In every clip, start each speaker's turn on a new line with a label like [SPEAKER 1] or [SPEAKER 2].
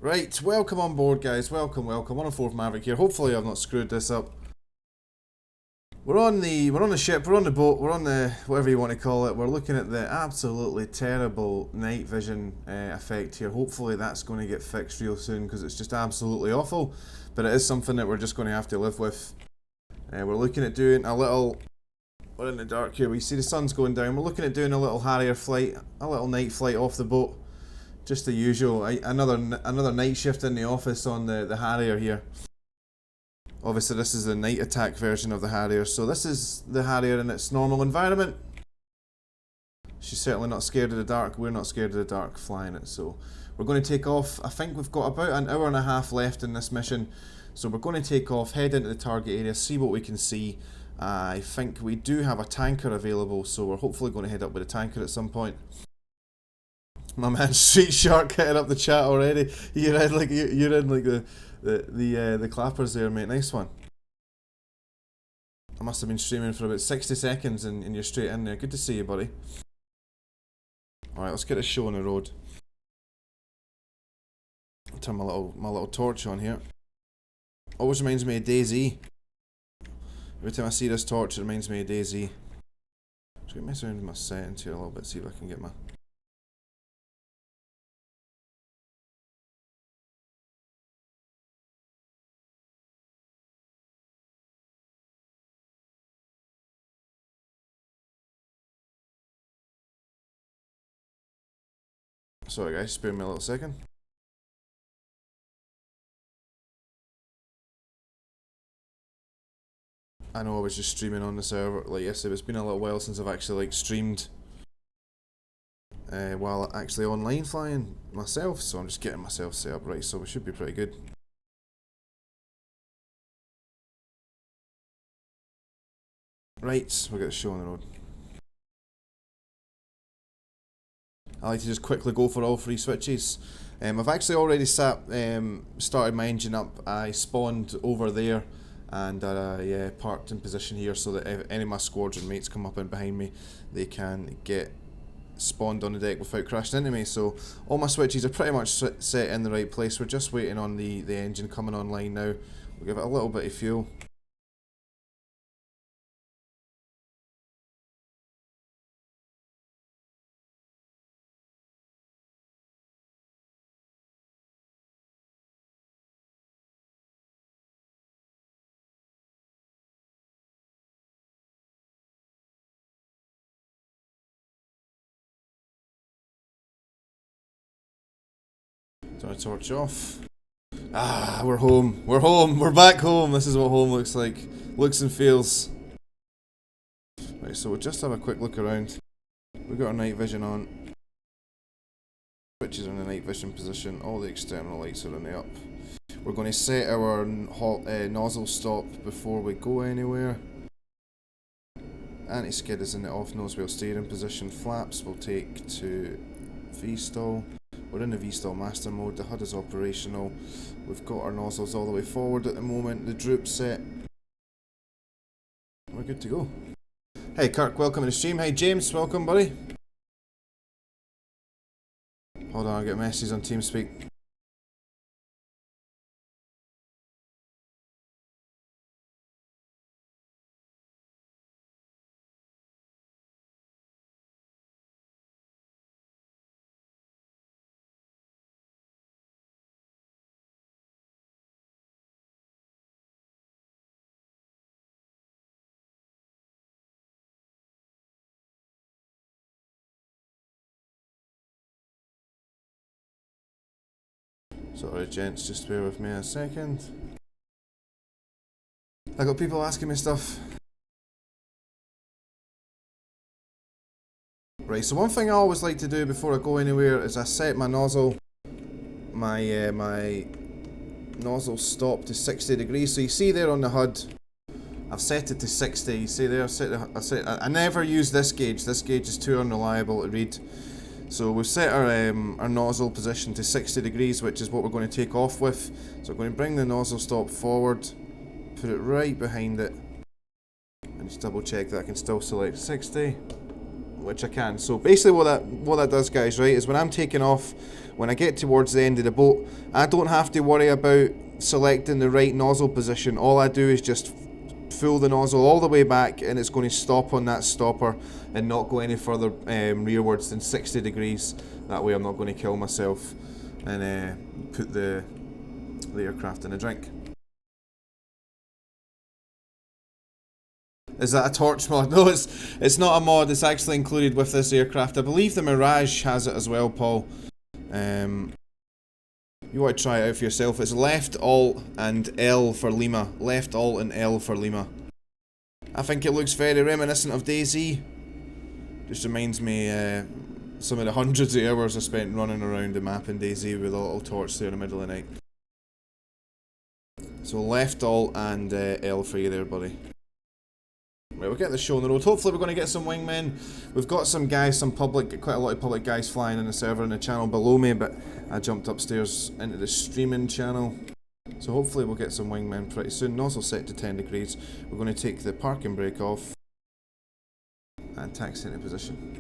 [SPEAKER 1] Right, welcome on board, guys. Welcome. 104th Maverick here. Hopefully I've not screwed this up. We're on the ship, we're on the boat, we're on the whatever you want to call it. We're looking at the absolutely terrible night vision effect here. Hopefully that's going to get fixed real soon because it's just absolutely awful. But it is something that we're just going to have to live with. We're looking at doing a little. We're in the dark here. We see the sun's going down. We're looking at doing a little Harrier flight, a little night flight off the boat. Just the usual. Another night shift in the office on the Harrier here. Obviously this is the night attack version of the Harrier, so this is the Harrier in its normal environment. She's certainly not scared of the dark, we're not scared of the dark flying it, so we're going to take off. I think we've got about an hour and a half left in this mission, so we're going to take off, head into the target area, see what we can see. I think we do have a tanker available, so we're hopefully going to head up with a tanker at some point. My man Street Shark hitting up the chat already. You're in like the clappers there, mate. Nice one. I must have been streaming for about 60 seconds and you're straight in there. Good to see you, buddy. Alright, let's get a show on the road. I'll turn my little torch on here. Always reminds me of DayZ. Every time I see this torch, it reminds me of DayZ. Just gonna mess around with my settings here a little bit, see if I can get my... Sorry guys, spare me a little second. I know I was just streaming on the server like yesterday, but it's been a little while since I've actually like streamed while actually online flying myself, so I'm just getting myself set up right, so we should be pretty good. Right, we'll get the show on the road. I like to just quickly go for all three switches. I've actually already started my engine up. I spawned over there and yeah, parked in position here so that if any of my squadron mates come up in behind me, they can get spawned on the deck without crashing into me. So all my switches are pretty much set in the right place. We're just waiting on the engine coming online now. We'll give it a little bit of fuel. Turn the torch off. Ah, we're home. We're home. We're back home. This is what home looks like. Looks and feels. Right, so we'll just have a quick look around. We've got our night vision on. Switches are in the night vision position. All the external lights are in the up. We're going to set our nozzle stop before we go anywhere. Anti-skid is in the off nose wheel steering position. Flaps will take to V-stall. We're in the V-stall master mode, the HUD is operational. We've got our nozzles all the way forward at the moment, the droop set. We're good to go. Hey Kirk, welcome to the stream. Hey James, welcome buddy. Hold on, I'll get messages on TeamSpeak. Sorry gents, just bear with me a second. I got people asking me stuff. Right, so one thing I always like to do before I go anywhere is I set my nozzle, my nozzle stop to 60 degrees. So you see there on the HUD, I've set it to 60. You see there, I never use this gauge. This gauge is too unreliable to read. So we've set our nozzle position to 60 degrees, which is what we're going to take off with. So we're going to bring the nozzle stop forward, put it right behind it, and just double check that I can still select 60. which I can. So basically what that does, guys, right, is when I'm taking off, when I get towards the end of the boat, I don't have to worry about selecting the right nozzle position. All I do is just fill the nozzle all the way back, and it's going to stop on that stopper and not go any further rearwards than 60 degrees. That way I'm not going to kill myself and put the aircraft in a drink. Is that a torch mod? No, it's not a mod, it's actually included with this aircraft. I believe the Mirage has it as well, Paul. You want to try it out for yourself. It's left, alt, and L for Lima. Left, alt, and L for Lima. I think it looks very reminiscent of DayZ. Just reminds me some of the hundreds of hours I spent running around the map in DayZ with a little torch there in the middle of the night. So left, alt, and L for you there, buddy. Right, we'll get the show on the road. Hopefully we're going to get some wingmen. We've got some guys, quite a lot of public guys flying in the server in the channel below me, but I jumped upstairs into the streaming channel. So hopefully we'll get some wingmen pretty soon. Nozzle set to 10 degrees. We're going to take the parking brake off and taxi into position.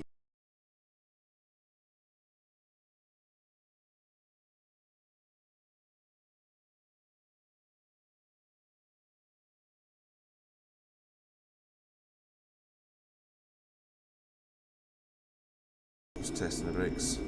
[SPEAKER 1] Just testing the brakes.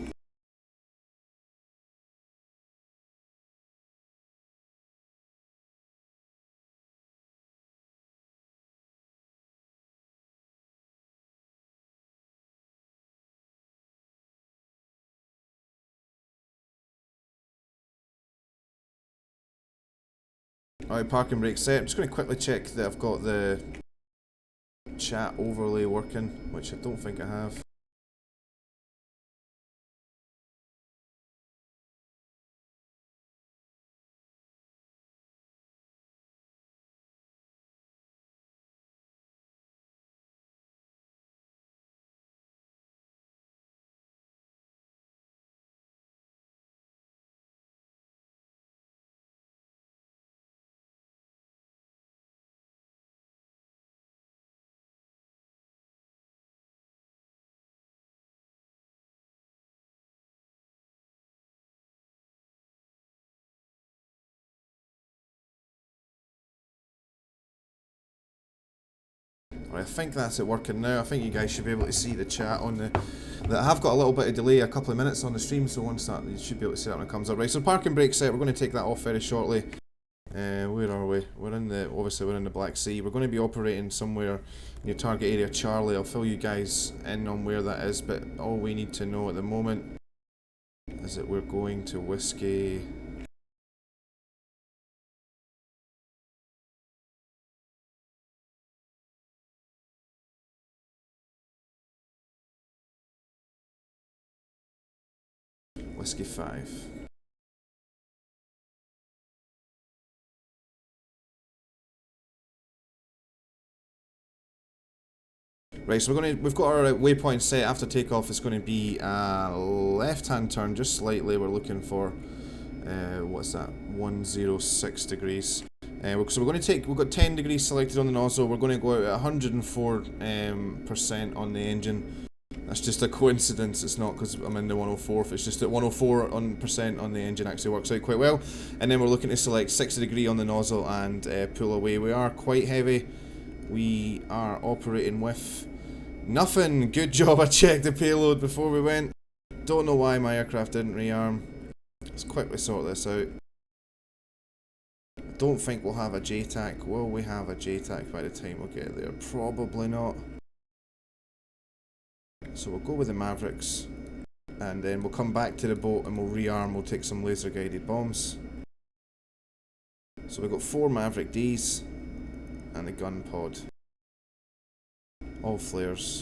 [SPEAKER 1] Alright, parking brake set. I'm just going to quickly check that I've got the chat overlay working, which I don't think I have. Right, I think that's it working now. I think you guys should be able to see the chat on the... I have got a little bit of delay, a couple of minutes on the stream, so once that, you should be able to see that when it comes up. Right, so parking brake set, we're going to take that off very shortly. Where are we? Obviously we're in the Black Sea. We're going to be operating somewhere near target area Charlie. I'll fill you guys in on where that is, but all we need to know at the moment is that we're going to Whiskey... Whiskey 5. Right, so we've got our waypoint set after takeoff. It's going to be a left-hand turn, just slightly. We're looking for what's that? 106 degrees. So we're going to take. We've got 10 degrees selected on the nozzle. We're going to go out at 104% on the engine. That's just a coincidence. It's not because I'm in the 104th. It's just that 104% on the engine actually works out quite well. And then we're looking to select 60 degree on the nozzle and pull away. We are quite heavy. We are operating with nothing. Good job. I checked the payload before we went. Don't know why my aircraft didn't rearm. Let's quickly sort this out. I don't think we'll have a JTAC. Will we have a JTAC by the time we get there? Probably not. So we'll go with the Mavericks, and then we'll come back to the boat and we'll rearm. We'll take some laser guided bombs. So we've got 4 Maverick Ds and the gun pod. All flares.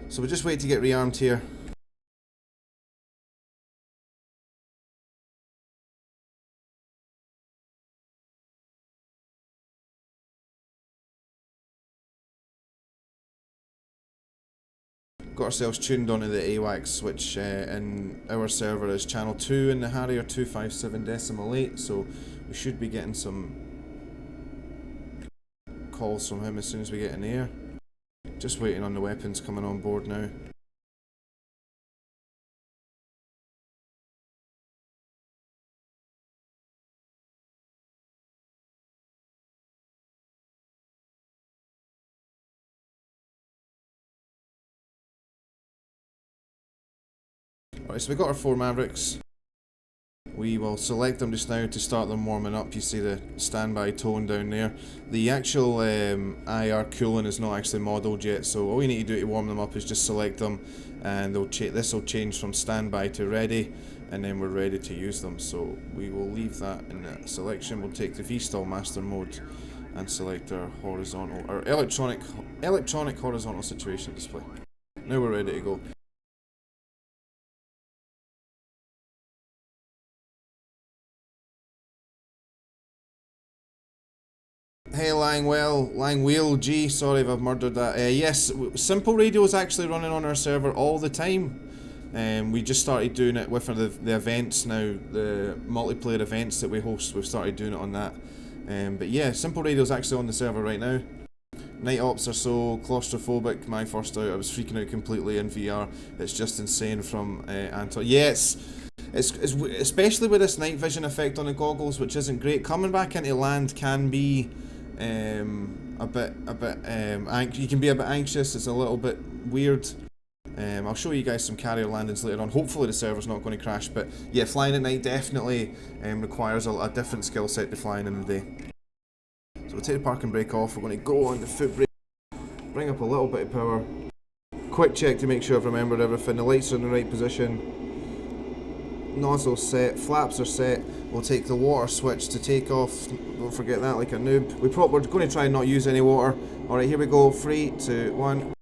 [SPEAKER 1] So we'll just wait to get rearmed here. got ourselves tuned onto the AWACS switch in our server is channel 2 in the Harrier 257.8, so we should be getting some calls from him as soon as we get in the air. Just waiting on the weapons coming on board now. Right, so we got our 4 Mavericks. We will select them just now to start them warming up. You see the standby tone down there. The actual IR cooling is not actually modelled yet, so all you need to do to warm them up is just select them, and this will change from standby to ready, and then we're ready to use them. So we will leave that in that selection. We'll take the V-Stall master mode and select our horizontal, our electronic horizontal situation display. Now we're ready to go. Hey Langwheel G, sorry if I've murdered that. Yes, Simple Radio is actually running on our server all the time. We just started doing it with the events now, the multiplayer events that we host. We've started doing it on that. But yeah, Simple Radio is actually on the server right now. Night ops are so claustrophobic. My first out, I was freaking out completely in VR. It's just insane from Anton. Yes. It's especially with this night vision effect on the goggles, which isn't great. Coming back into land can be you can be a bit anxious. It's a little bit weird. I'll show you guys some carrier landings later on. Hopefully the server's not going to crash, but yeah, flying at night definitely requires a different skill set to flying in the day. So we'll take the parking brake off. We're going to go on the foot brake, bring up a little bit of power. Quick check to make sure I've remembered everything. The lights are in the right position. Nozzle's set, flaps are set. We'll take the water switch to take off. Don't forget that like a noob. We're going to try and not use any water. Alright, here we go. 3, 2, 1.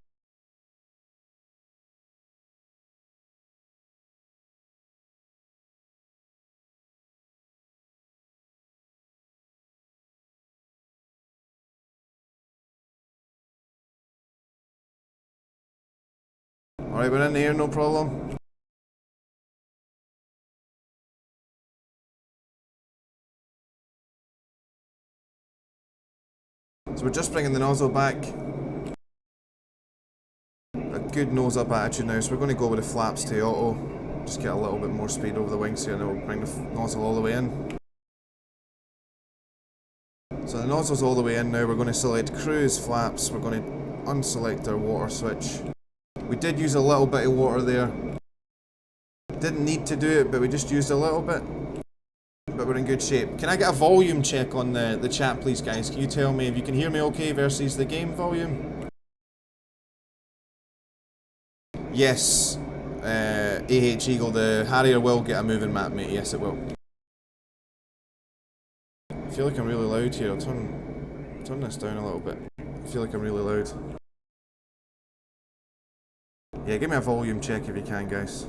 [SPEAKER 1] Alright, we're in the air, no problem. So we're just bringing the nozzle back. A good nose up attitude now, so we're going to go with the flaps to auto. Just get a little bit more speed over the wings here and then we'll bring the nozzle all the way in. So the nozzle's all the way in now. We're going to select cruise flaps. We're going to unselect our water switch. We did use a little bit of water there. Didn't need to do it, but we just used a little bit. But we're in good shape. Can I get a volume check on the chat, please, guys? Can you tell me if you can hear me okay versus the game volume? Yes. Eagle, the Harrier will get a moving map, mate. Yes, it will. I feel like I'm really loud here. I'll turn this down a little bit. I feel like I'm really loud. Yeah, give me a volume check if you can, guys.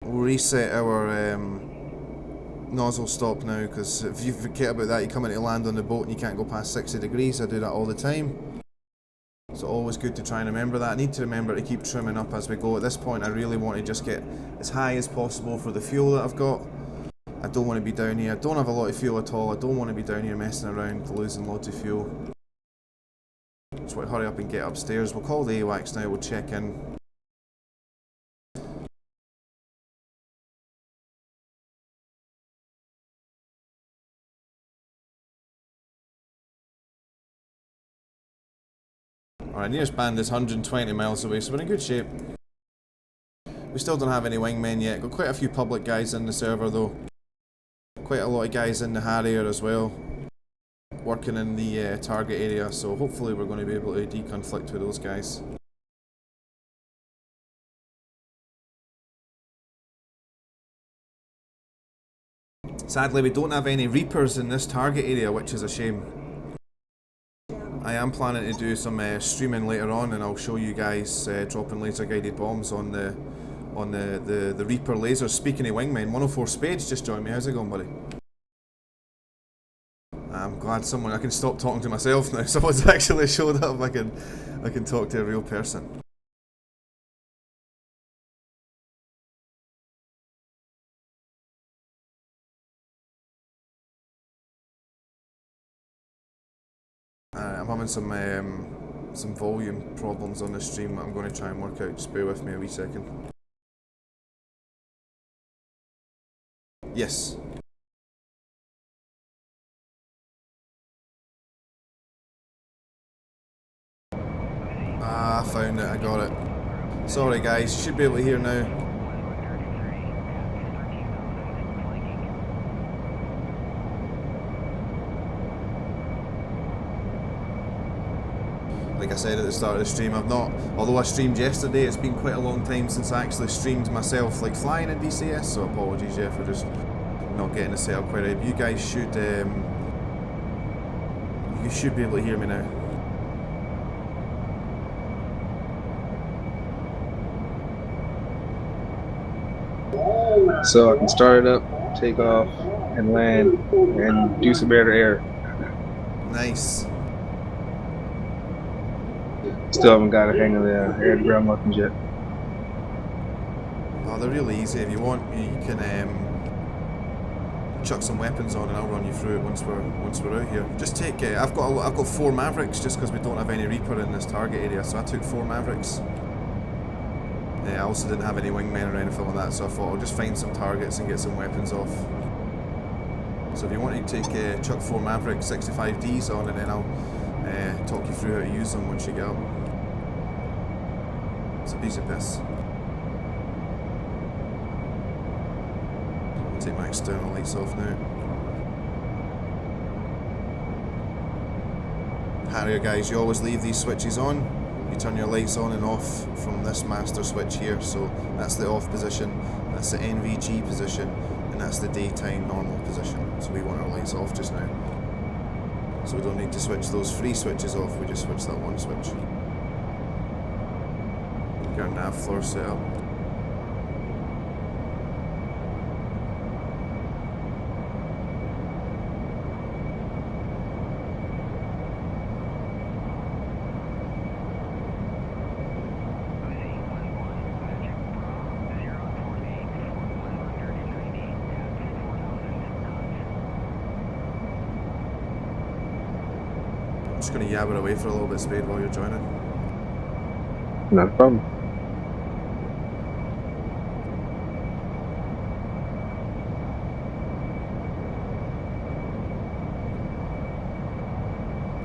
[SPEAKER 1] We'll reset our nozzle stop now, because if you forget about that, you come into land on the boat and you can't go past 60 degrees. I do that all the time. So always good to try and remember that. I need to remember to keep trimming up as we go. At this point I really want to just get as high as possible for the fuel that I've got. I don't want to be down here. I don't have a lot of fuel at all. I don't want to be down here messing around, losing loads of fuel. Just want to hurry up and get upstairs. We'll call the AWACS now, we'll check in. Alright, nearest band is 120 miles away, so we're in good shape. We still don't have any wingmen yet. Got quite a few public guys in the server though. Quite a lot of guys in the Harrier as well, working in the target area, so hopefully we're going to be able to deconflict with those guys. Sadly, we don't have any Reapers in this target area, which is a shame. I am planning to do some streaming later on, and I'll show you guys dropping laser guided bombs on the Reaper lasers. Speaking of wingmen, 104 Spades just joined me. How's it going, buddy? glad someone, I can stop talking to myself now. Someone's actually showed up. I can talk to a real person. I'm having some volume problems on the stream that I'm going to try and work out. Just bear with me a wee second. Yes. Ah, I found it, I got it. Sorry guys, you should be able to hear now. Like I said at the start of the stream, although I streamed yesterday, it's been quite a long time since I actually streamed myself, like flying in DCS, so apologies, yeah, for just not getting the setup quite right. But you guys should be able to hear me now.
[SPEAKER 2] So I can start it up, take off, and land, and do some air-to-air.
[SPEAKER 1] Nice.
[SPEAKER 2] Still haven't got a hang of the air-to-ground weapons yet.
[SPEAKER 1] Oh, they're really easy. If you want, you can chuck some weapons on, and I'll run you through it once we're out here. Just take. I've got 4 Mavericks just because we don't have any Reaper in this target area, so I took 4 Mavericks. I also didn't have any wingmen or anything like that, so I thought I'll just find some targets and get some weapons off. So if you want to take chuck 4 Maverick 65Ds on, and then I'll talk you through how to use them once you get up. It's a piece of piss. I'll take my external lights off now. Harrier guys, you always leave these switches on. You turn your lights on and off from this master switch here, so that's the off position, that's the NVG position, and that's the daytime normal position. So we want our lights off just now. So we don't need to switch those 3 switches off, we just switch that 1 switch. Get our nav floor set up. I'm just going to yabber away for a little bit, Spade, while you're joining.
[SPEAKER 2] Not a problem.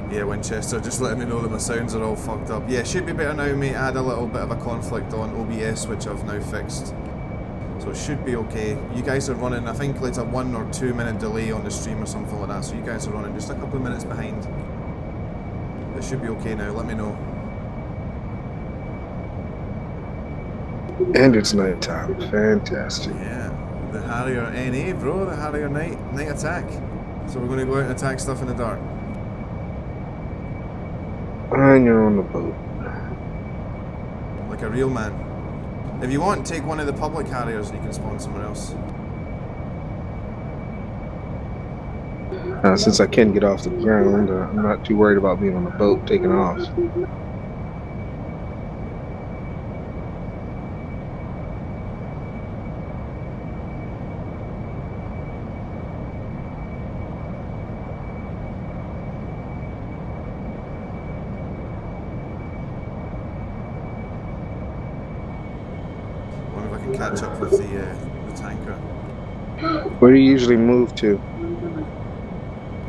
[SPEAKER 1] Yeah, Winchester, just letting me know that my sounds are all fucked up. Yeah, should be better now, mate. I had a little bit of a conflict on OBS, which I've now fixed. So it should be okay. You guys are running, I think, like a 1 or 2 minute delay on the stream or something like that. So you guys are running just a couple of minutes behind. It should be okay now, let me know.
[SPEAKER 2] And it's nighttime. Fantastic.
[SPEAKER 1] Yeah, the Harrier NA, bro, the Harrier night attack. So we're going to go out and attack stuff in the dark.
[SPEAKER 2] And you're on the boat.
[SPEAKER 1] Like a real man. If you want, take one of the public Harriers and you can spawn somewhere else.
[SPEAKER 2] Since I can get off the ground, I'm not too worried about being on the boat taking off.
[SPEAKER 1] Wonder if I can catch up with the tanker.
[SPEAKER 2] Where do you usually move to?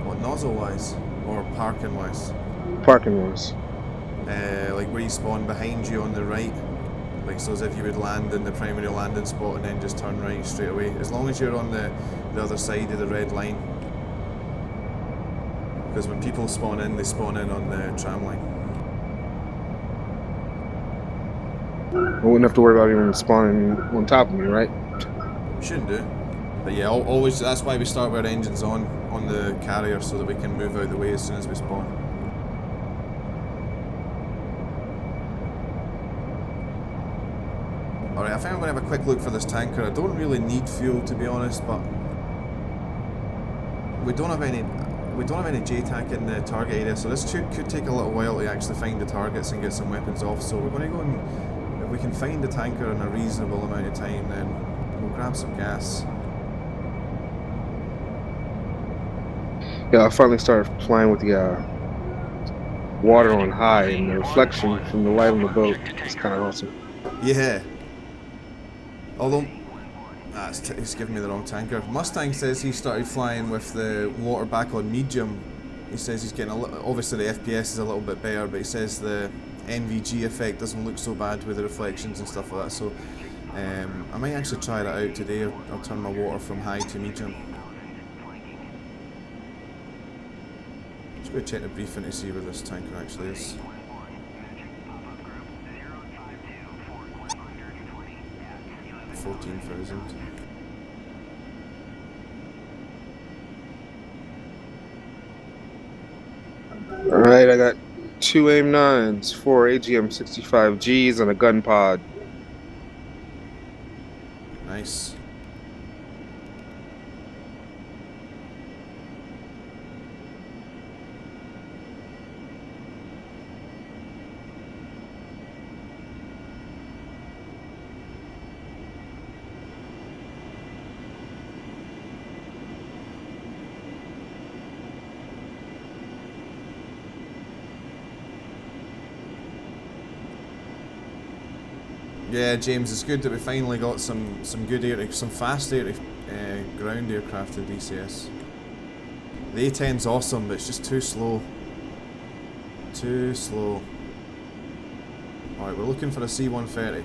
[SPEAKER 1] What, nozzle-wise? Or parking-wise?
[SPEAKER 2] Parking-wise.
[SPEAKER 1] Like where you spawn behind you on the right. Like so as if you would land in the primary landing spot and then just turn right straight away. As long as you're on the other side of the red line. Because when people spawn in, they spawn in on the tram line.
[SPEAKER 2] I wouldn't have to worry about even spawning on top of me, right?
[SPEAKER 1] Shouldn't do. But yeah, always, that's why we start with our engines on the carrier so that we can move out the way as soon as we spawn. Alright, I think I'm going to have a quick look for this tanker. I don't really need fuel, to be honest, but we don't have any... we don't have any JTAC in the target area, so this could take a little while to actually find the targets and get some weapons off. So we're going to go and, if we can find the tanker in a reasonable amount of time, then we'll grab some gas.
[SPEAKER 2] Yeah, I finally started flying with the water on high, and the reflection from the light on the boat is kind of awesome.
[SPEAKER 1] Yeah. Although, he's giving me the wrong tanker. Mustang says he started flying with the water back on medium. He says he's getting a little, obviously the FPS is a little bit better, but he says the NVG effect doesn't look so bad with the reflections and stuff like that. So I might actually try that out today. I'll turn my water from high to medium. Just go check the briefing to see where this tanker actually is. 14,000.
[SPEAKER 2] Alright, I got 2 AIM-9s, 4 AGM-65Gs, and a gun pod.
[SPEAKER 1] Nice. Yeah, James, it's good that we finally got some good air, some fast air, ground aircraft in DCS. The A-10's awesome, but it's just too slow. Too slow. Alright, we're looking for a C-130.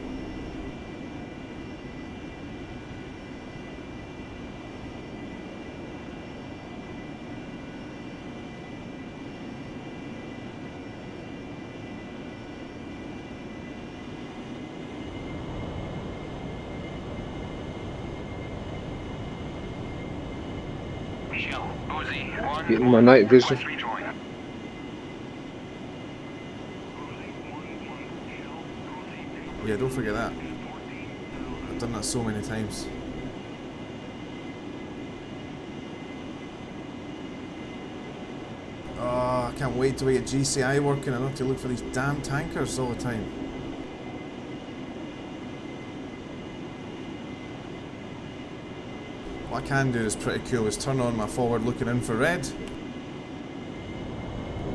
[SPEAKER 2] Getting my night vision.
[SPEAKER 1] Yeah, don't forget that. I've done that so many times. Oh, I can't wait till we get GCI working. I don't have to look for these damn tankers all the time. What I can do is pretty cool is turn on my forward looking infrared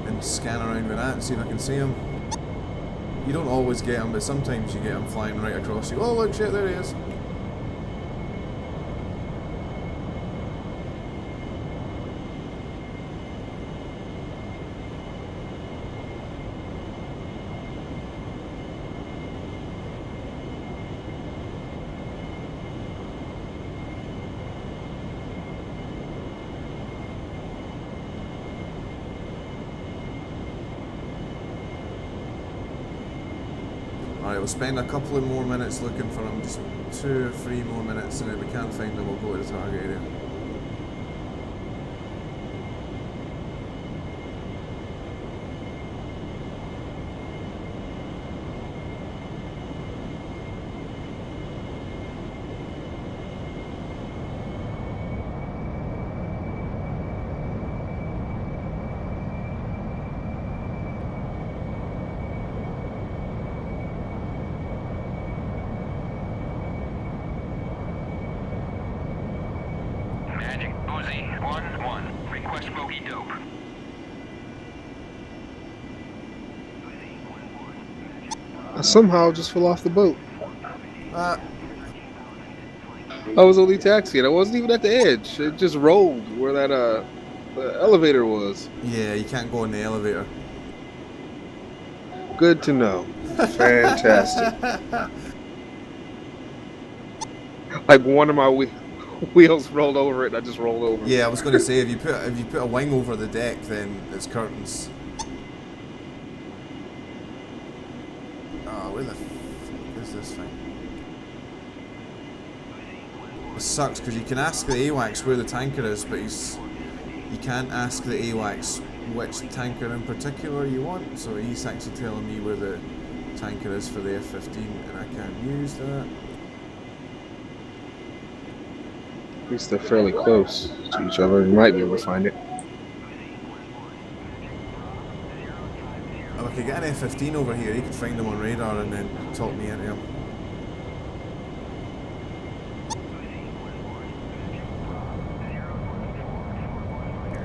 [SPEAKER 1] and scan around with that and see if I can see them. You don't always get them, but sometimes you get them flying right across you. Oh look, shit, there he is. Alright, we'll spend a couple of more minutes looking for them, just 2 or 3 more minutes, and if we can't find them, we'll go to the target area.
[SPEAKER 2] I somehow just fell off the boat.
[SPEAKER 1] Ah.
[SPEAKER 2] I was only taxiing. I wasn't even at the edge. It just rolled where that the elevator was.
[SPEAKER 1] Yeah, you can't go in the elevator.
[SPEAKER 2] Good to know. Fantastic. Like one of my wheels rolled over it, and I just rolled over.
[SPEAKER 1] Yeah, I was going to say if you put a wing over the deck, then it's curtains. Oh, where the fuck is this thing? It sucks because you can ask the AWACS where the tanker is, but you can't ask the AWACS which tanker in particular you want. So he's actually telling me where the tanker is for the F-15, and I can't use that.
[SPEAKER 2] At least they're fairly close to each other. You might be able to find it.
[SPEAKER 1] could get an F-15 over here, he could find them on radar and then talk me into him.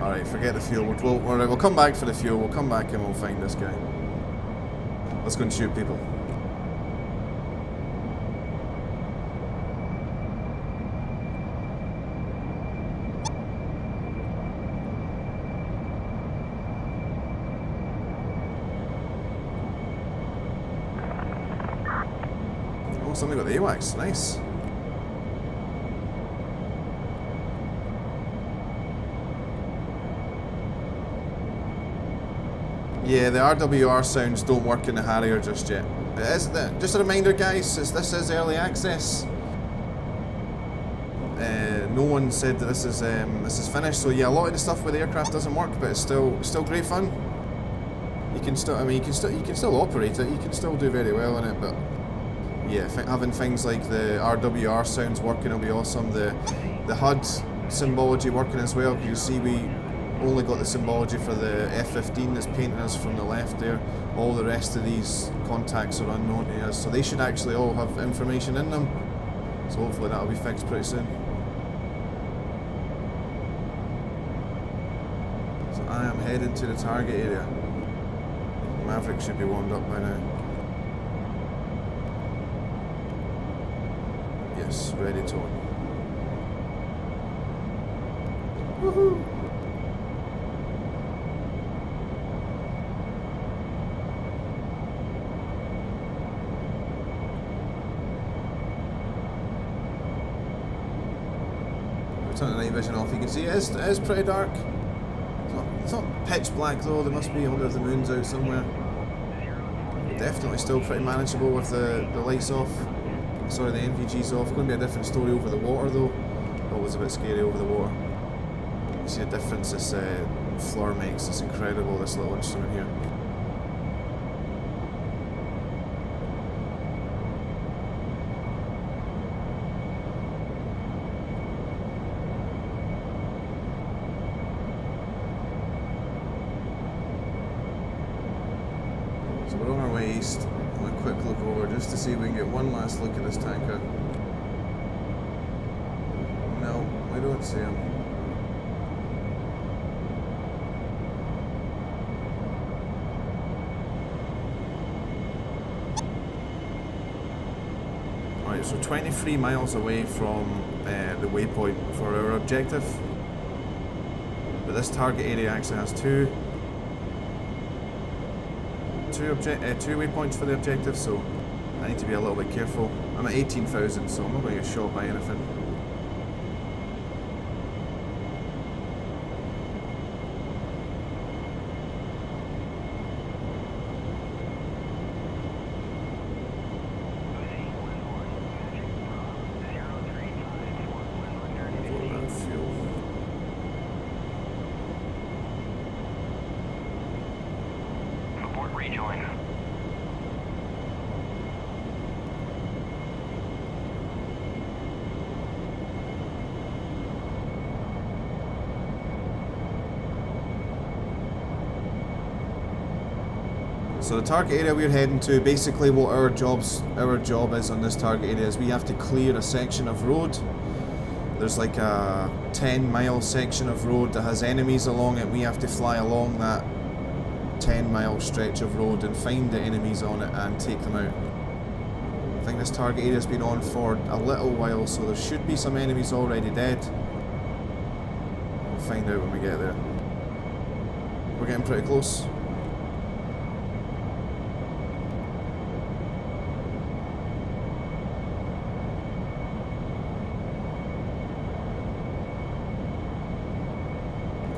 [SPEAKER 1] Alright, forget the fuel. We'll come back for the fuel. We'll come back and we'll find this guy. Let's go and shoot people. Oh, somebody got the AWACS. Nice. Yeah, the RWR sounds don't work in the Harrier just yet. Just a reminder, guys, this is early access. No one said that this is finished, so yeah, a lot of the stuff with the aircraft doesn't work, but it's still great fun. You can still, I mean, you can still operate it. You can still do very well in it, but yeah, having things like the RWR sounds working will be awesome. The HUD symbology working as well. You see, we only got the symbology for the F-15 that's painting us from the left there. All the rest of these contacts are unknown to us, so they should actually all have information in them. So hopefully that'll be fixed pretty soon. So I am heading to the target area. Maverick should be warmed up by now. Yes, ready to on. Woohoo! Turn the night vision off. You can see it is pretty dark. It's not pitch black though. There must be one of the moons out somewhere. Definitely still pretty manageable with the lights off. Sorry, the NVG's off. Going to be a different story over the water though. Always a bit scary over the water. You see the difference this floor makes. It's incredible, this little instrument here. So we're on our way east. I'm going to quick look over just to see if we can get one last look at this tanker. No, we don't see him. Alright, so 23 miles away from the waypoint for our objective. But this target area actually has two waypoints for the objective, so I need to be a little bit careful. I'm at 18,000, so I'm not going to get shot by anything.
[SPEAKER 3] Rejoin.
[SPEAKER 1] So the target area we're heading to, basically what our job is on this target area is we have to clear a section of road. There's like a 10-mile section of road that has enemies along it. We have to fly along that 10-mile stretch of road and find the enemies on it and take them out. I think this target area's been on for a little while, so there should be some enemies already dead. We'll find out when we get there. We're getting pretty close.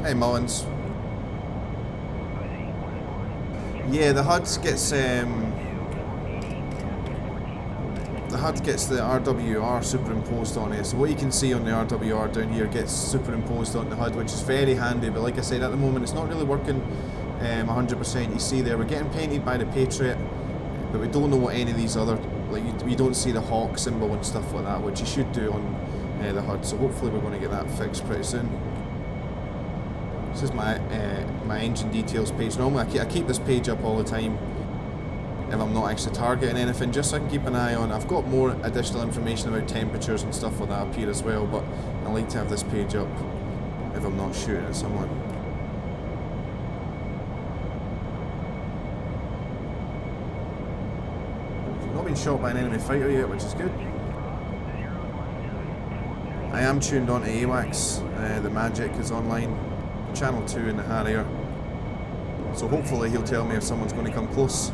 [SPEAKER 1] Hey Mullins. Yeah, the HUD gets the RWR superimposed on it. So what you can see on the RWR down here gets superimposed on the HUD, which is very handy. But like I said, at the moment it's not really working 100%. You see there, we're getting painted by the Patriot, but we don't know what any of these other, like we don't see the Hawk symbol and stuff like that, which you should do on the HUD. So hopefully we're going to get that fixed pretty soon. This is my engine details page. Normally I keep this page up all the time if I'm not actually targeting anything, just so I can keep an eye on. I've got more additional information about temperatures and stuff like that up here as well, but I like to have this page up if I'm not shooting at someone. I've not been shot by an enemy fighter yet, which is good. I am tuned on to AWACS, the Magic is online, channel 2 in the Harrier, so hopefully he'll tell me if someone's going to come close.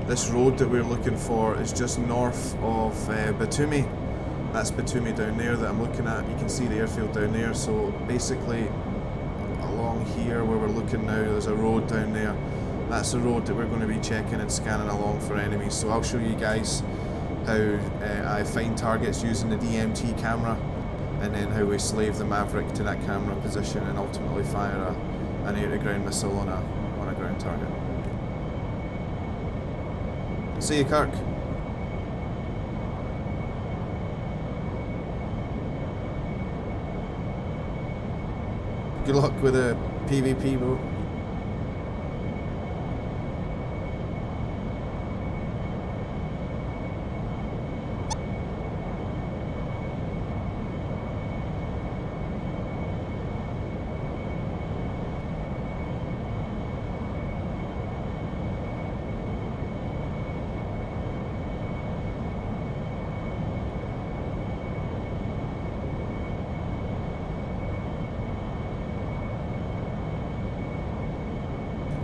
[SPEAKER 1] This road that we're looking for is just north of Batumi. That's Batumi down there that I'm looking at. You can see the airfield down there, so basically along here where we're looking now, there's a road down there. That's the road that we're going to be checking and scanning along for enemies, so I'll show you guys how I find targets using the DMT camera, and then how we slave the Maverick to that camera position and ultimately fire an air-to-ground missile on a ground target. See you, Kirk. Good luck with the PvP, bro.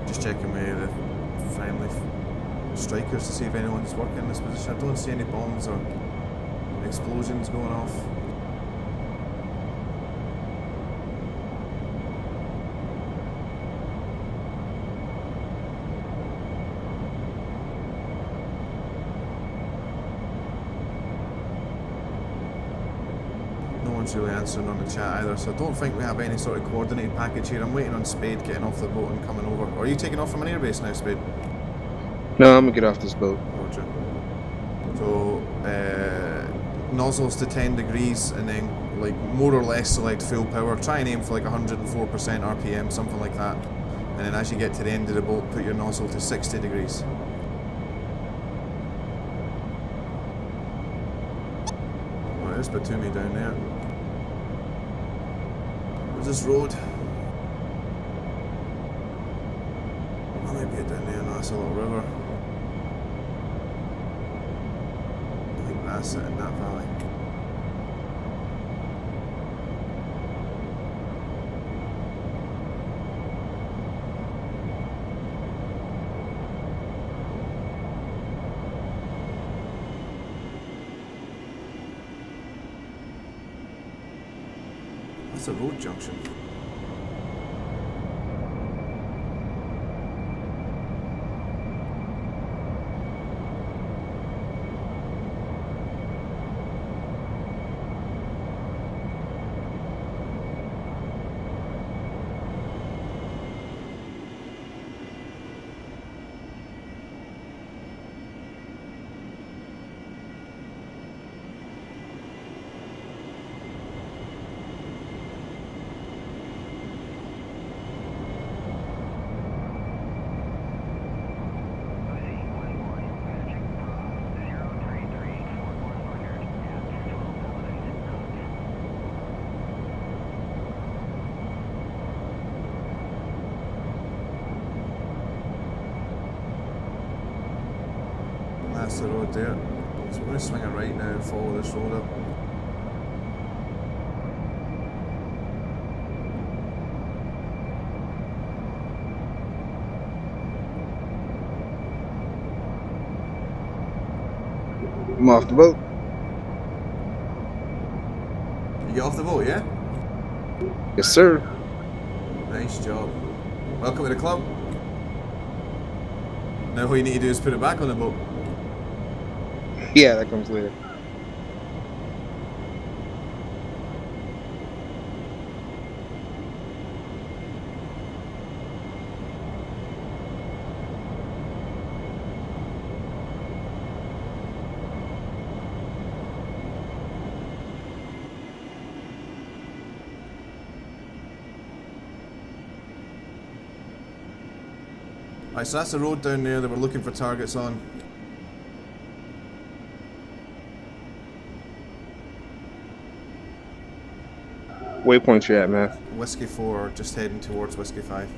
[SPEAKER 1] Just checking with the friendly strikers to see if anyone's working in this position. I don't see any bombs or explosions going off. No one's really answering on the chat either, so I don't think we have any sort of coordinated package here. I'm waiting on Spade getting off the boat and coming over. Or are you taking off from an airbase now, Spade?
[SPEAKER 2] No, I'm gonna get off this boat.
[SPEAKER 1] Roger. So, nozzles to 10 degrees and then like more or less select full power. Try and aim for like 104% RPM, something like that. And then as you get to the end of the boat, put your nozzle to 60 degrees. Right, there's Batumi down there. Where's this road? I might be down there. No, that's a little river. I think that's it in that valley. That's a road junction. That's the road there. So we're going to swing it right now and follow this road up.
[SPEAKER 2] I'm off the boat.
[SPEAKER 1] You get off the boat, yeah?
[SPEAKER 2] Yes, sir.
[SPEAKER 1] Nice job. Welcome to the club. Now all you need to do is put it back on the boat.
[SPEAKER 2] Yeah, that comes later.
[SPEAKER 1] Right, so that's the road down there that we're looking for targets on.
[SPEAKER 2] Waypoint you at, man?
[SPEAKER 1] Whiskey 4, just heading towards Whiskey 5.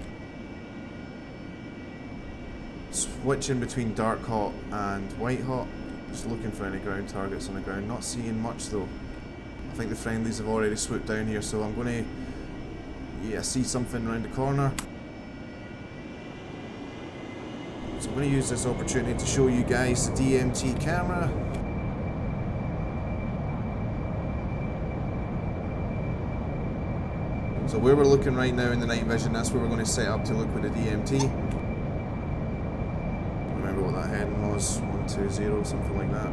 [SPEAKER 1] Switching between dark hot and white hot. Just looking for any ground targets on the ground. Not seeing much though. I think the friendlies have already swooped down here, so I'm going to... Yeah, see something around the corner. So I'm going to use this opportunity to show you guys the DMT camera. So where we're looking right now in the night vision, that's where we're going to set up to look with the DMT. Remember what that heading was, 120, something like that.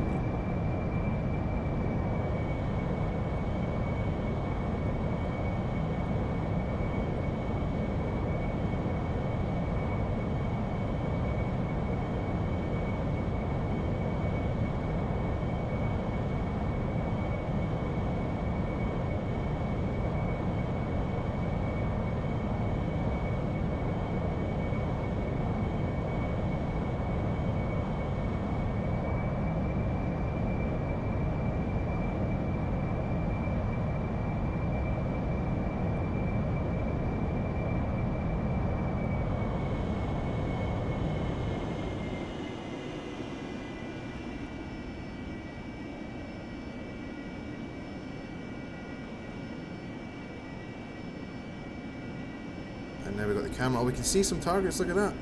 [SPEAKER 1] And now we've got the camera. Oh, we can see some targets, look at that.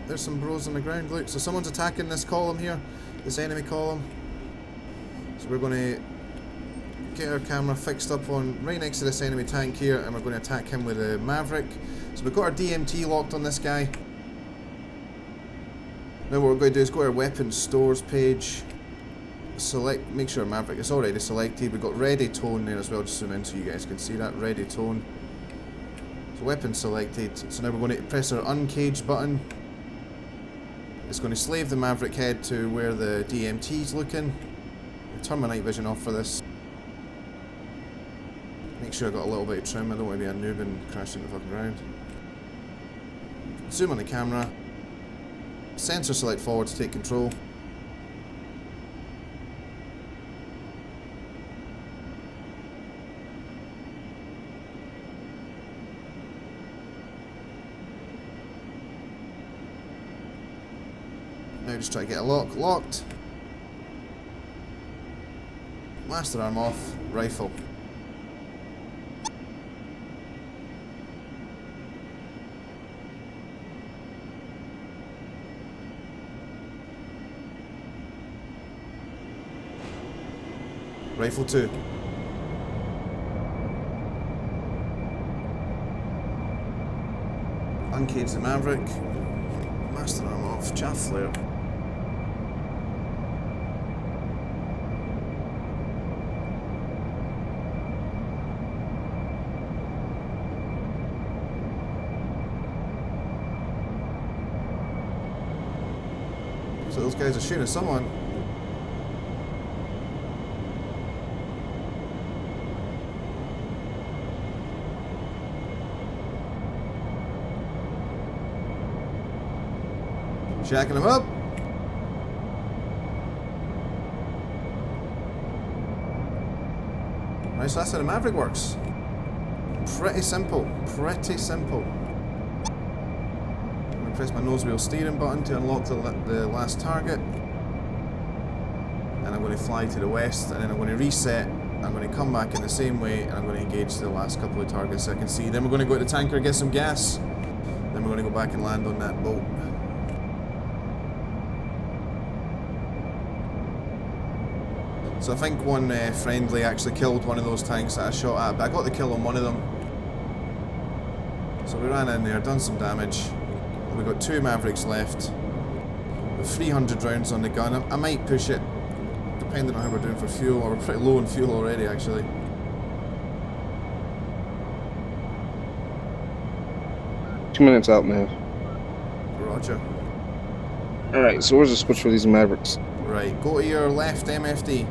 [SPEAKER 1] There's some bros on the ground, look. So someone's attacking this column here, this enemy column. So we're going to get our camera fixed up on right next to this enemy tank here, and we're going to attack him with a Maverick. So we've got our DMT locked on this guy. Now what we're going to do is go to our weapons stores page. Select, make sure Maverick is already selected. We've got ready tone there as well, just zoom in so you guys can see that, ready tone. So weapon selected, so now we're going to press our uncage button. It's going to slave the Maverick head to where the DMT is looking. I'll turn my night vision off for this. Make sure I got a little bit of trim, I don't want to be a noob and crash into the fucking ground. Zoom on the camera. Sensor select forward to take control. Now just try to get a lock. Locked. Master arm off. Rifle. Rifle 2. Uncage the Maverick. Master arm off. Chaff flare. So those guys are shooting at someone. Jacking them up. Right, so that's how the Maverick works. Pretty simple. Pretty simple. I'm going to press my nose wheel steering button to unlock the last target. And I'm going to fly to the west, and then I'm going to reset. I'm going to come back in the same way, and I'm going to engage the last couple of targets I can see. Then we're going to go to the tanker, get some gas. Then we're going to go back and land on that boat. So I think one friendly actually killed one of those tanks that I shot at, but I got the kill on one of them. So we ran in there, done some damage. We've got 2 Mavericks left. With 300 rounds on the gun. I might push it, depending on how we're doing for fuel. We're pretty low on fuel already, actually.
[SPEAKER 2] Two minutes out, man.
[SPEAKER 1] Roger.
[SPEAKER 2] Alright, so where's the switch for these Mavericks?
[SPEAKER 1] Right, go to your left MFD.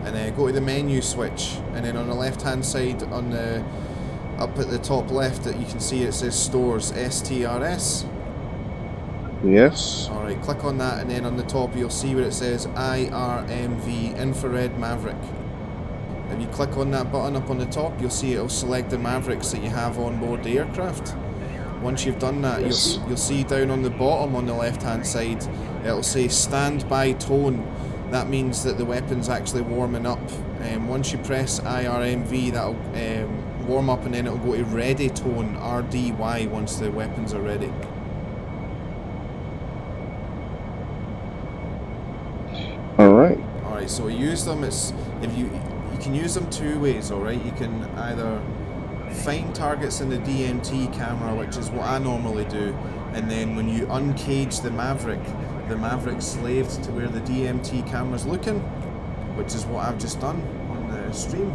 [SPEAKER 1] And go to the menu switch, and then on the left hand side on the Up at the top left, that you can see it says stores STRS.
[SPEAKER 2] Yes.
[SPEAKER 1] Alright, click on that, and then on the top you'll see where it says IRMV Infrared Maverick. If you click on that button up on the top, you'll see it'll select the Mavericks that you have on board the aircraft. Once you've done that,
[SPEAKER 2] Yes.
[SPEAKER 1] you'll see down on the bottom on the left hand side, it'll say standby tone. That means that the weapon's actually warming up. Once you press IRMV, that'll warm up, and then it'll go to ready tone, RDY, once the weapons are ready.
[SPEAKER 2] Alright.
[SPEAKER 1] Alright, so use them, you can use them two ways, alright? You can either find targets in the DMT camera, which is what I normally do, and then when you uncage the Maveric's slaved to where the DMT camera's looking, which is what I've just done on the stream.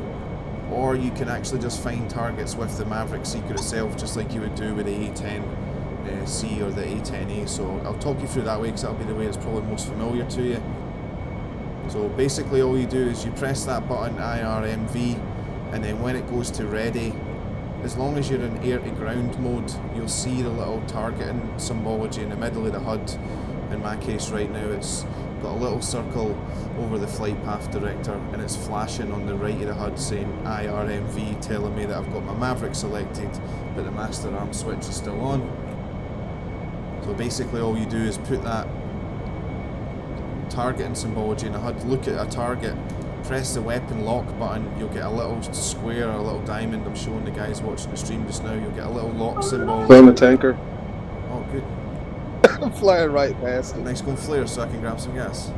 [SPEAKER 1] Or you can actually just find targets with the Maverick Seeker itself, just like you would do with the A10C or the A10A. So I'll talk you through that way, because that'll be the way that's probably most familiar to you. So basically all you do is you press that button IRMV, and then when it goes to ready, as long as you're in air to ground mode, you'll see the little targeting symbology in the middle of the HUD. In my case right now, it's got a little circle over the flight path director, and it's flashing on the right of the HUD saying IRMV, telling me that I've got my Maverick selected, but the master arm switch is still on. So basically all you do is put that targeting symbology in the HUD, look at a target, press the weapon lock button, you'll get a little square or a little diamond. I'm showing the guys watching the stream just now, you'll get a little lock symbol.
[SPEAKER 2] Playing the tanker.
[SPEAKER 1] Oh good.
[SPEAKER 2] I'm flying right past it.
[SPEAKER 1] Nice going flare so I can grab some gas.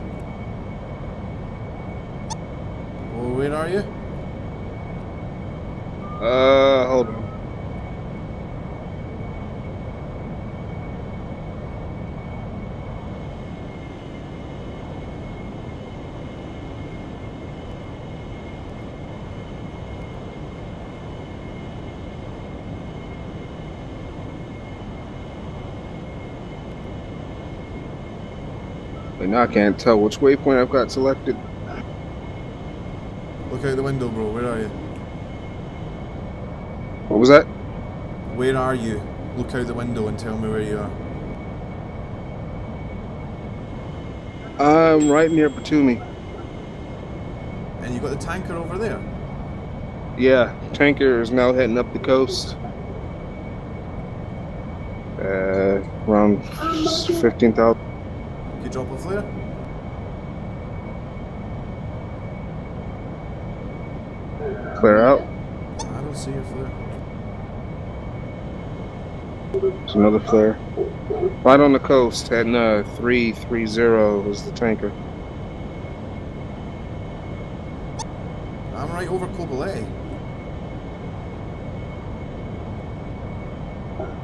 [SPEAKER 1] Well, where are you?
[SPEAKER 2] Hold on. But now I can't tell which waypoint I've got selected.
[SPEAKER 1] Look out the window, bro. Where are you?
[SPEAKER 2] What was that?
[SPEAKER 1] Where are you? Look out the window and tell me where you are.
[SPEAKER 2] I'm right near Batumi.
[SPEAKER 1] And you got the tanker over there?
[SPEAKER 2] Yeah, tanker is now heading up the coast. Around 15,000.
[SPEAKER 1] Can you drop a flare?
[SPEAKER 2] Clear out.
[SPEAKER 1] I don't see your flare.
[SPEAKER 2] There's another flare. Right on the coast, heading 330 is the tanker.
[SPEAKER 1] I'm right over Kobaleti.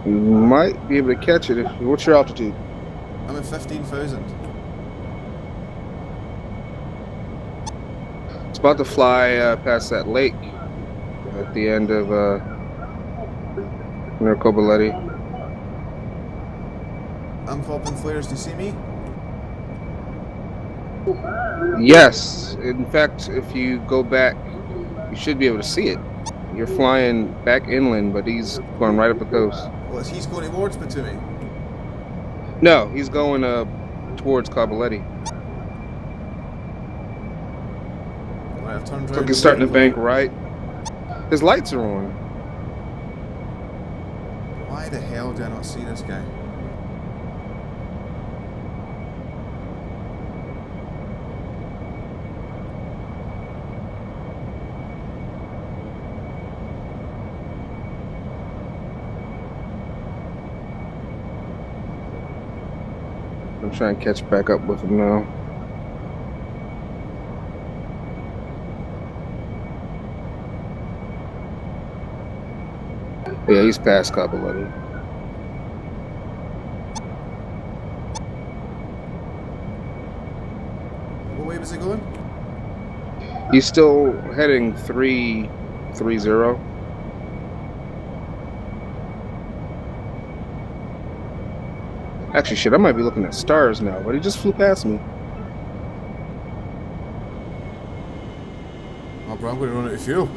[SPEAKER 2] You might be able to catch it. What's your altitude?
[SPEAKER 1] I'm at 15,000.
[SPEAKER 2] It's about to fly past that lake at the end of near Kobaleti.
[SPEAKER 1] I'm popping flares. Do you see me?
[SPEAKER 2] Yes. In fact, if you go back, you should be able to see it. You're flying back inland, but he's going right up the coast.
[SPEAKER 1] Well, he's going towards Batumi.
[SPEAKER 2] No, he's going towards Kobaleti.
[SPEAKER 1] Right, I've turned
[SPEAKER 2] Looks
[SPEAKER 1] around.
[SPEAKER 2] like he's starting to bank right. His lights are on.
[SPEAKER 1] Why the hell do I not see this guy?
[SPEAKER 2] I'm trying to catch back up with him now. Yeah, he's past Kobaleti.
[SPEAKER 1] What way was it going?
[SPEAKER 2] He's still heading 330. Actually, shit, I might be looking at stars now, but he just flew past me.
[SPEAKER 1] Oh, bro, I'm going to run out of fuel.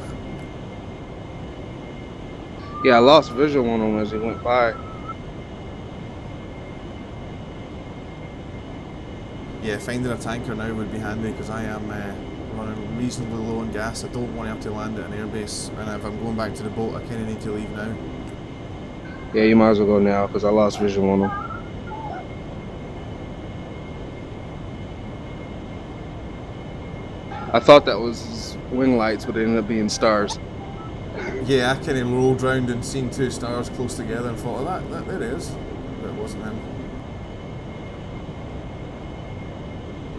[SPEAKER 2] Yeah, I lost visual on him as he went by.
[SPEAKER 1] Yeah, finding a tanker now would be handy because I am running reasonably low on gas. I don't want to have to land at an airbase, and if I'm going back to the boat, I kind of need to leave now.
[SPEAKER 2] Yeah, you might as well go now because I lost visual on him. I thought that was his wing lights, but it ended up being stars.
[SPEAKER 1] Yeah, I kind of rolled round and seen two stars close together and thought, oh, that there it is. But it wasn't him.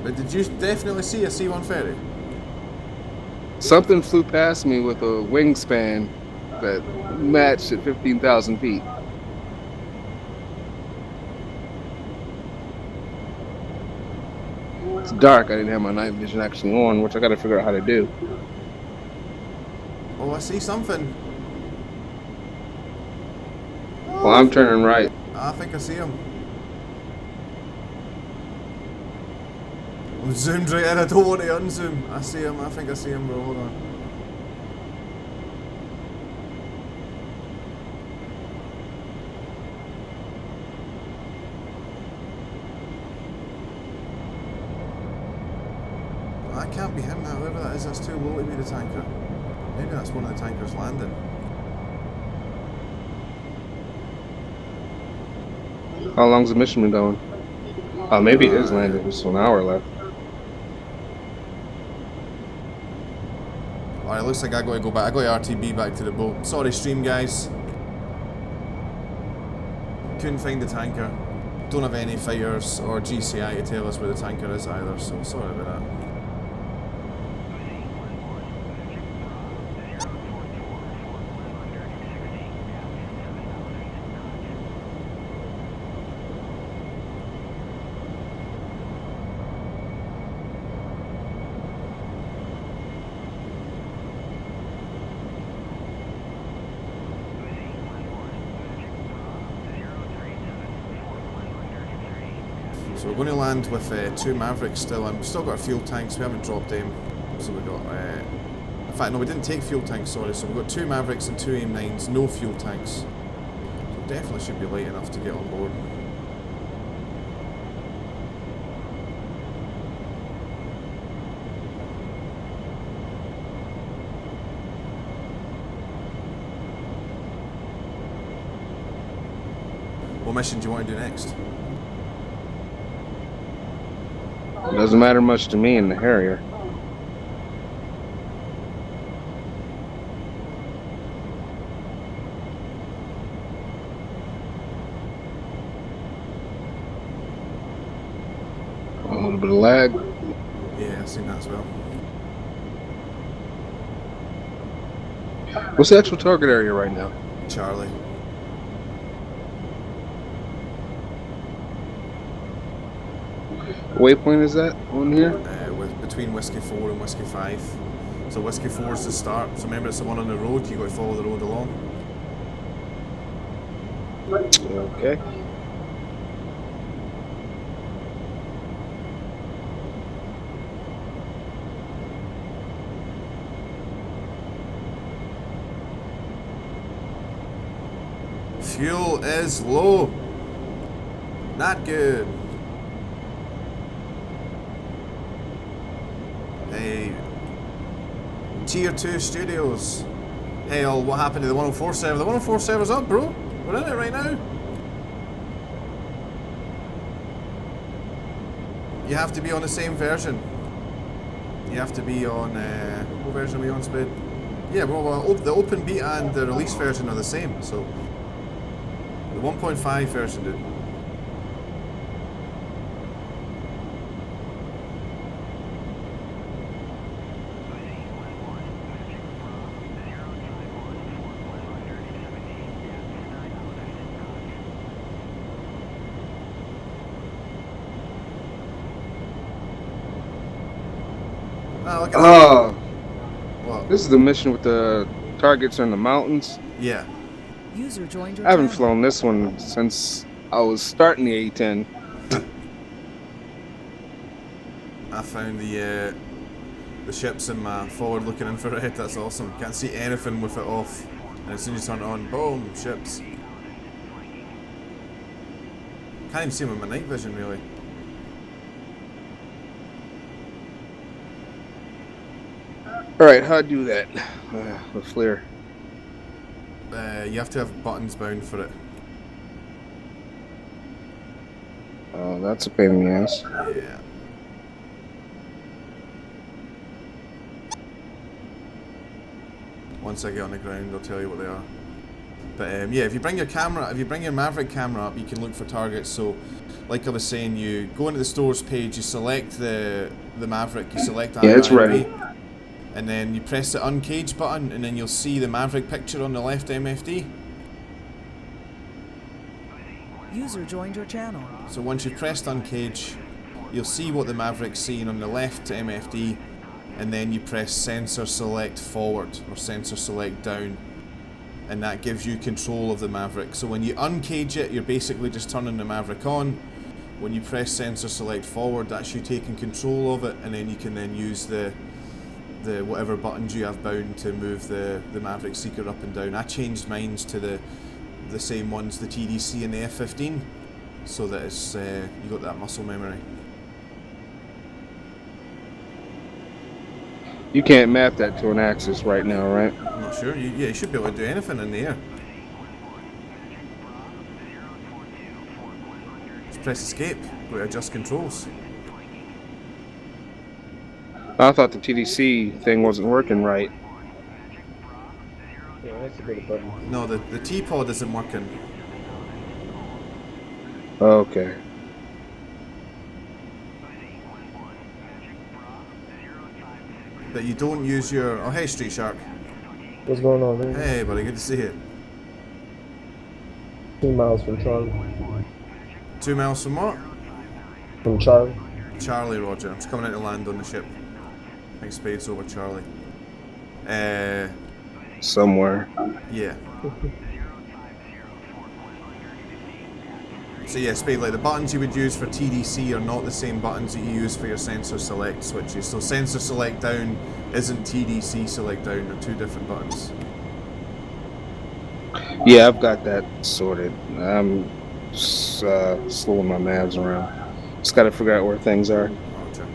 [SPEAKER 1] But did you definitely see a C-130?
[SPEAKER 2] Something flew past me with a wingspan that matched at 15,000 feet. It's dark. I didn't have my night vision actually on, which I got to figure out how to do.
[SPEAKER 1] Oh, I see something.
[SPEAKER 2] Well, I'm turning right.
[SPEAKER 1] I think I see him. I'm zoomed right in, I don't want to unzoom. I see him, I think I see him, bro, hold on. That can't be him now, whoever that is, that's too low to be the tanker. Maybe that's one of the tankers landing.
[SPEAKER 2] How long's the mission been going? Maybe it is landing. There's 1 hour left.
[SPEAKER 1] Alright, looks like I gotta go back. I gotta RTB back to the boat. Sorry, stream guys. Couldn't find the tanker. Don't have any fighters or GCI to tell us where the tanker is either, so sorry about that. So we're going to land with 2 Mavericks still. We've still got our fuel tanks, we haven't dropped them. So we got, in fact no, we didn't take fuel tanks, sorry. So we've got 2 Mavericks and 2 AIM-9s, no fuel tanks. So definitely should be light enough to get on board. What mission do you want to do next?
[SPEAKER 2] It doesn't matter much to me in the Harrier. A little bit of lag.
[SPEAKER 1] Yeah, I've seen that as well.
[SPEAKER 2] What's the actual target area right now?
[SPEAKER 1] Charlie.
[SPEAKER 2] Waypoint is that on here?
[SPEAKER 1] Between Whiskey 4 and Whiskey 5. So Whiskey 4 is the start. So remember, it's the one on the road. You got to follow the road along.
[SPEAKER 2] Okay.
[SPEAKER 1] Fuel is low. Not good. Hey, Tier 2 Studios. Hey, all, what happened to the 104 server? The 104 server's up, bro. We're in it right now. You have to be on the same version. You have to be on, what version are we on, Spade? Yeah, well, the open beta and the release version are the same, so. The 1.5 version, dude. Oh, look at that. What?
[SPEAKER 2] This is the mission with the targets in the mountains.
[SPEAKER 1] Yeah.
[SPEAKER 4] User joined your
[SPEAKER 2] I haven't
[SPEAKER 4] channel.
[SPEAKER 2] flown this one since I was starting the A10.
[SPEAKER 1] I found the ships in my forward looking infrared. That's awesome. Can't see anything with it off. And as soon as you turn it on, boom, ships. Can't even see them with my night vision, really.
[SPEAKER 2] Alright, how do I do that? The flare.
[SPEAKER 1] You have to have buttons bound for it.
[SPEAKER 2] Oh, that's a pain in the ass.
[SPEAKER 1] Yeah. Once I get on the ground, I'll tell you what they are. But yeah, if you bring your camera, if you bring your Maverick camera up, you can look for targets. So, like I was saying, you go into the stores page, you select the Maverick, you select
[SPEAKER 2] Yeah, it's ready.
[SPEAKER 1] and then you press the uncage button, and then you'll see the Maverick picture on the left MFD.
[SPEAKER 4] User joined your channel.
[SPEAKER 1] So once you've pressed uncage, you'll see what the Maverick's seeing on the left MFD, and then you press sensor select forward or sensor select down, and that gives you control of the Maverick. So when you uncage it, you're basically just turning the Maverick on. When you press sensor select forward, that's you taking control of it, and then you can then use the whatever buttons you have bound to move the Maverick Seeker up and down. I changed mine to the same ones, the TDC and the F15, so that it's you got that muscle memory.
[SPEAKER 2] You can't map that to an axis right now, right?
[SPEAKER 1] I'm not sure. Yeah, you should be able to do anything in the air. Just press escape. Go to adjust controls.
[SPEAKER 2] I thought the TDC thing wasn't working right.
[SPEAKER 5] Yeah, that's a good button.
[SPEAKER 1] No, the T-pod isn't working.
[SPEAKER 2] Okay.
[SPEAKER 1] But you don't use your... Oh, hey, Street Shark.
[SPEAKER 5] What's going on, man?
[SPEAKER 1] Hey, buddy, good to see you.
[SPEAKER 5] 2 miles from Charlie.
[SPEAKER 1] 2 miles from what?
[SPEAKER 5] From Charlie?
[SPEAKER 1] Charlie, Roger. I'm just coming in to land on the ship. I think Spade's over Charlie.
[SPEAKER 2] Somewhere.
[SPEAKER 1] Yeah. So yeah, Spade, like the buttons you would use for TDC are not the same buttons that you use for your sensor select switches. So sensor select down isn't TDC select down, they're two different buttons.
[SPEAKER 2] Yeah, I've got that sorted. I'm just, slowing my mavs around. Just got to figure out where things are.
[SPEAKER 1] Roger.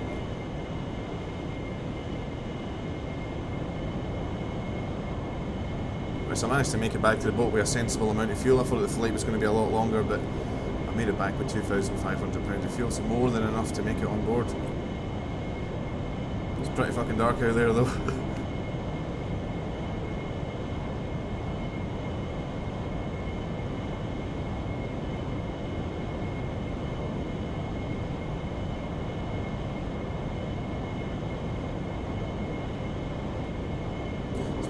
[SPEAKER 1] Right, so I managed to make it back to the boat with a sensible amount of fuel. I thought the flight was going to be a lot longer, but I made it back with £2,500 of fuel, so more than enough to make it on board. It's pretty fucking dark out there though. So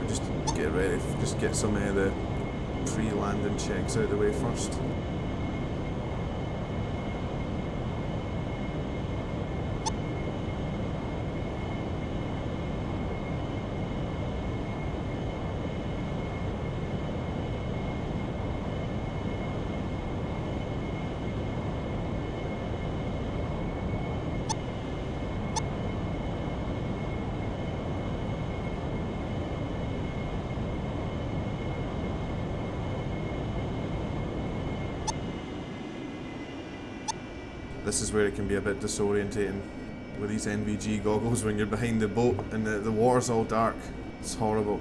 [SPEAKER 1] we just get ready, just get some of the pre-landing checks out of the way first. This is where it can be a bit disorientating with these NVG goggles when you're behind the boat and the water's all dark. It's horrible.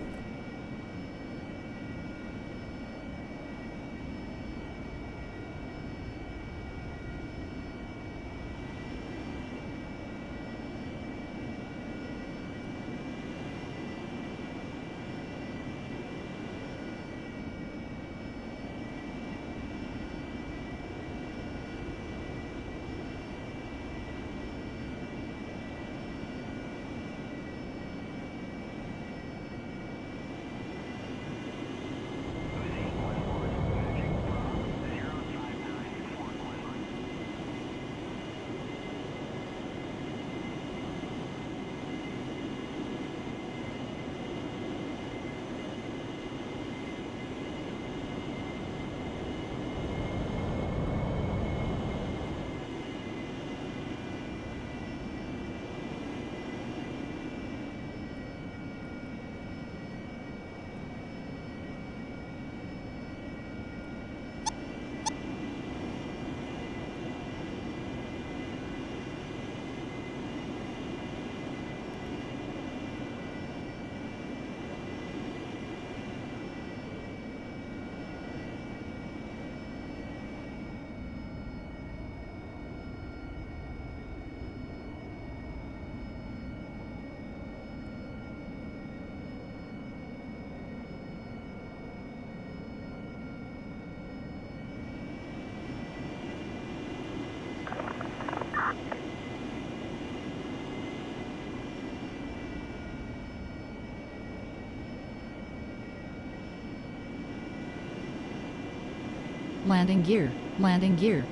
[SPEAKER 6] Landing gear. Landing gear.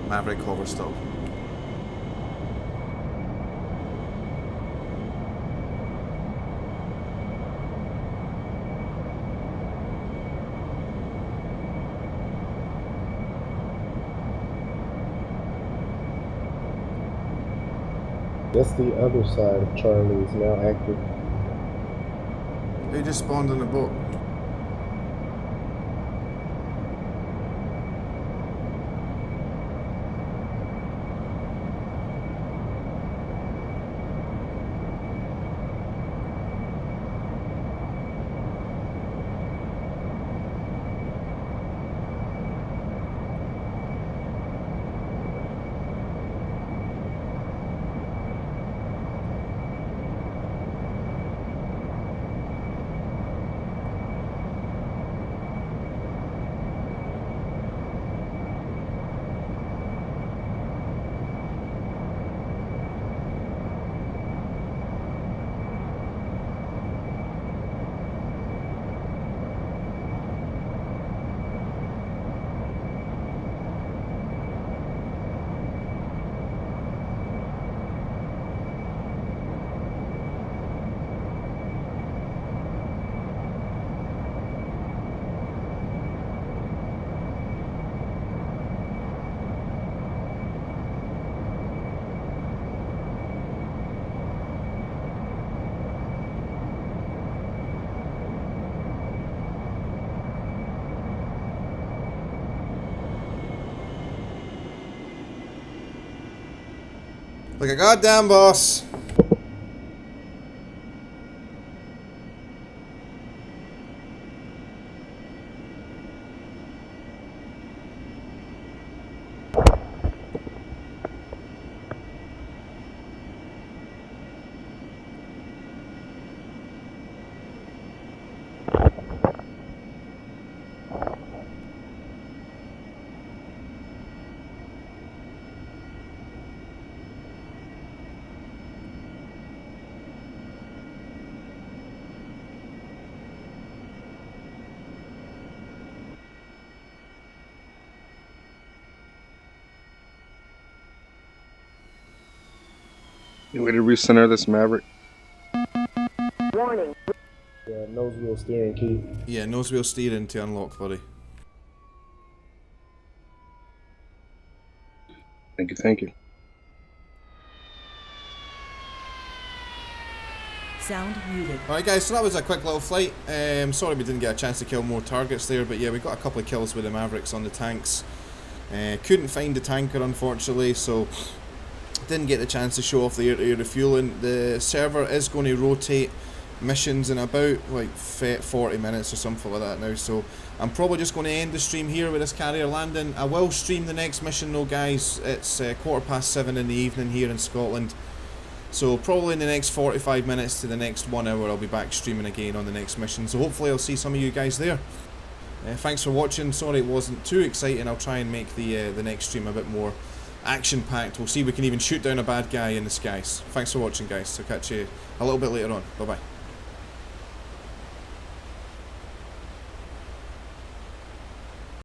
[SPEAKER 1] Maverick hover stop.
[SPEAKER 5] That's the other side of Charlie is now active.
[SPEAKER 1] They just spawned on the boat. Like a goddamn boss.
[SPEAKER 2] You way to recenter this Maverick?
[SPEAKER 4] Warning.
[SPEAKER 5] Yeah, nose wheel steering key.
[SPEAKER 1] Yeah, nose wheel steering to unlock, buddy.
[SPEAKER 2] Thank you, thank you.
[SPEAKER 4] Sound muted.
[SPEAKER 1] Alright guys, so that was a quick little flight. Sorry we didn't get a chance to kill more targets there, but yeah, we got a couple of kills with the Mavericks on the tanks. Couldn't find the tanker unfortunately, so didn't get the chance to show off the air-to-air refueling. The server is going to rotate missions in about like 40 minutes or something like that now, so I'm probably just going to end the stream here with this carrier landing. I will stream the next mission though guys. It's 7:15 in the evening here in Scotland, So probably in the next 45 minutes to the next 1 hour I'll be back streaming again on the next mission. So hopefully I'll see some of you guys there. Thanks for watching. Sorry it wasn't too exciting. I'll try and make the next stream a bit more action-packed. We'll see if we can even shoot down a bad guy in the skies. Thanks for watching, guys. I'll catch you a little bit later on. Bye-bye.